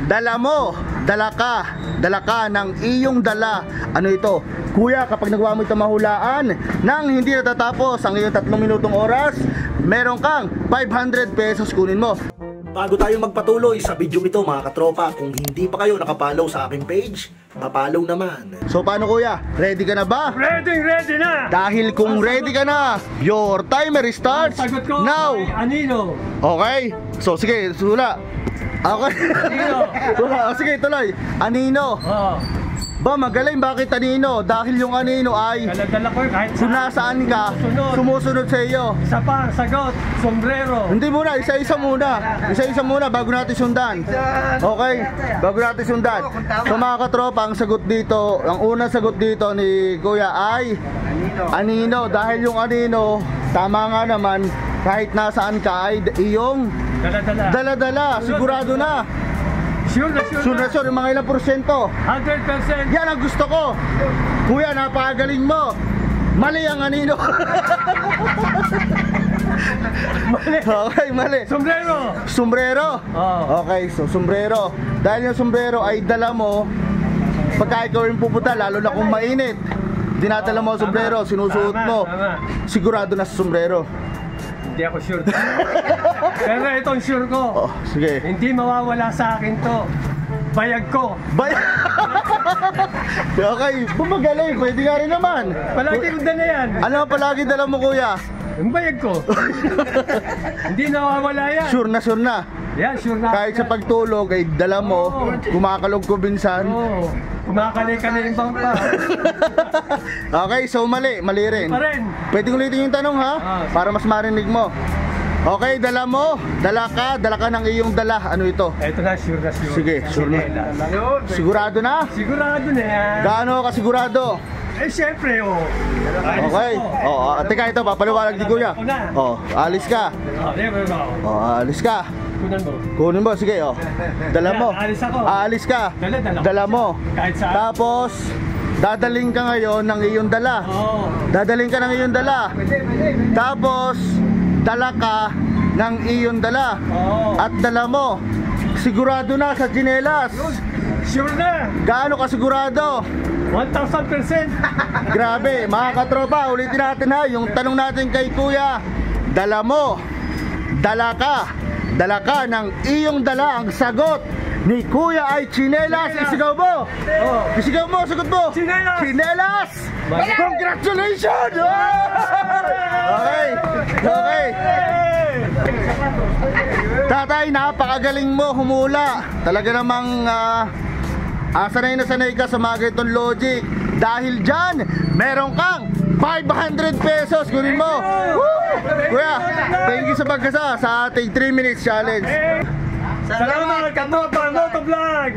dala mo, dala ka ng iyong dala. Ano ito? Kuya, kapag nagawa mo itong mahulaan nang hindi natatapos ang iyong 3 minutong oras, meron kang 500 pesos, kunin mo. Bago tayo magpatuloy sa video ito mga katropa, kung hindi pa kayo nakapollow sa aking page, papollow naman. So paano kuya? Ready ka na ba? Ready na! Dahil kung ready ka na, your timer starts Sagot ko now. Anino. Okay? So sige, sula. Okay. Anino. Sula. Sige, tuloy. Anino. Oo. Ba, magaling. Bakit anino? Dahil yung anino ay Dala-dala ko kahit kung nasaan ka, sumusunod sa iyo. Isa pa, sagot, sombrero. Hindi muna, isa-isa muna. Isa-isa muna bago natin sundan. Okay? Bago natin sundan. So mga katropa, ang sagot dito, ang unang sagot dito ni Kuya ay anino. Dahil yung anino, tama nga naman, kahit nasaan ka ay iyong Dala-dala. dala-dala. Sigurado na. Sure na. Sure, yung mga ilang porsyento. 100%. Yan ang gusto ko. Kuya, napakagaling mo. Mali ang anino. Mali. Okay, mali. Sombrero. Sombrero. Oo. Okay, so sombrero. Dahil yung sombrero ay dala mo pagka ikaw yung pupunta, lalo na kung mainit. Dinadala mo ang sombrero, sinusuot mo. Tama. Sigurado na sa sombrero. Hindi ako sure. Pero itong sure ko. Oh, sige. Hindi mawawala sa akin to. Bayag ko. Bay. Okay, bumagaling. Pwede nga rin naman. Palagi ko dala yan. Ano ang palagi dala mo, kuya? Yung bayag ko. Hindi nawawala yan. Sure na. Yan, sure na. Kahit sa pagtulog ay dala mo, kumakalog ko binsan. Oo. Kumakali-kali yung bangka. Okay, so mali rin. Pa rin. Pwede ulitin yung tanong ha? Para mas marinig mo. Okay, dala mo, dala ka ng iyong dala. Ano ito? Ito na, sure na. Sige, sure na. Sigurado na? Sigurado na yan. Gaano ka sigurado? Eh, syempre, oh. Okay. Teka, ito, papaliwanag ni kuya. Alis ka. Alis ka. Kunin mo, sige, dala mo. Alis ako. Aalis ka. Dala mo. Kahit saan. Tapos, dadaling ka ngayon ng iyong dala. Oo. Dadaling ka ng iyong dala. Tapos, dala ka ng iyong dala. Oo. At dala mo, sigurado na sa tsinelas. Sure na. Gaano ka sigurado? 1,000%. Grabe, mga katropa, ulitin natin ha. Yung tanong natin kay kuya, dala mo, dala ka ng iyong dala. Ang sagot ni kuya ay tsinelas. Isigaw mo. Isigaw mo, sagot mo. Tsinelas. Congratulations. Okay. Tatay, napakagaling mo humula. Talaga namang sanay na sanay ka sa mga ganitong logic. Dahil dyan, meron kang 500 pesos. Kunin mo. Kuya, thank you sa pagkasa sa ating 3 minutes challenge. Salamat, Katopa, Motovlog.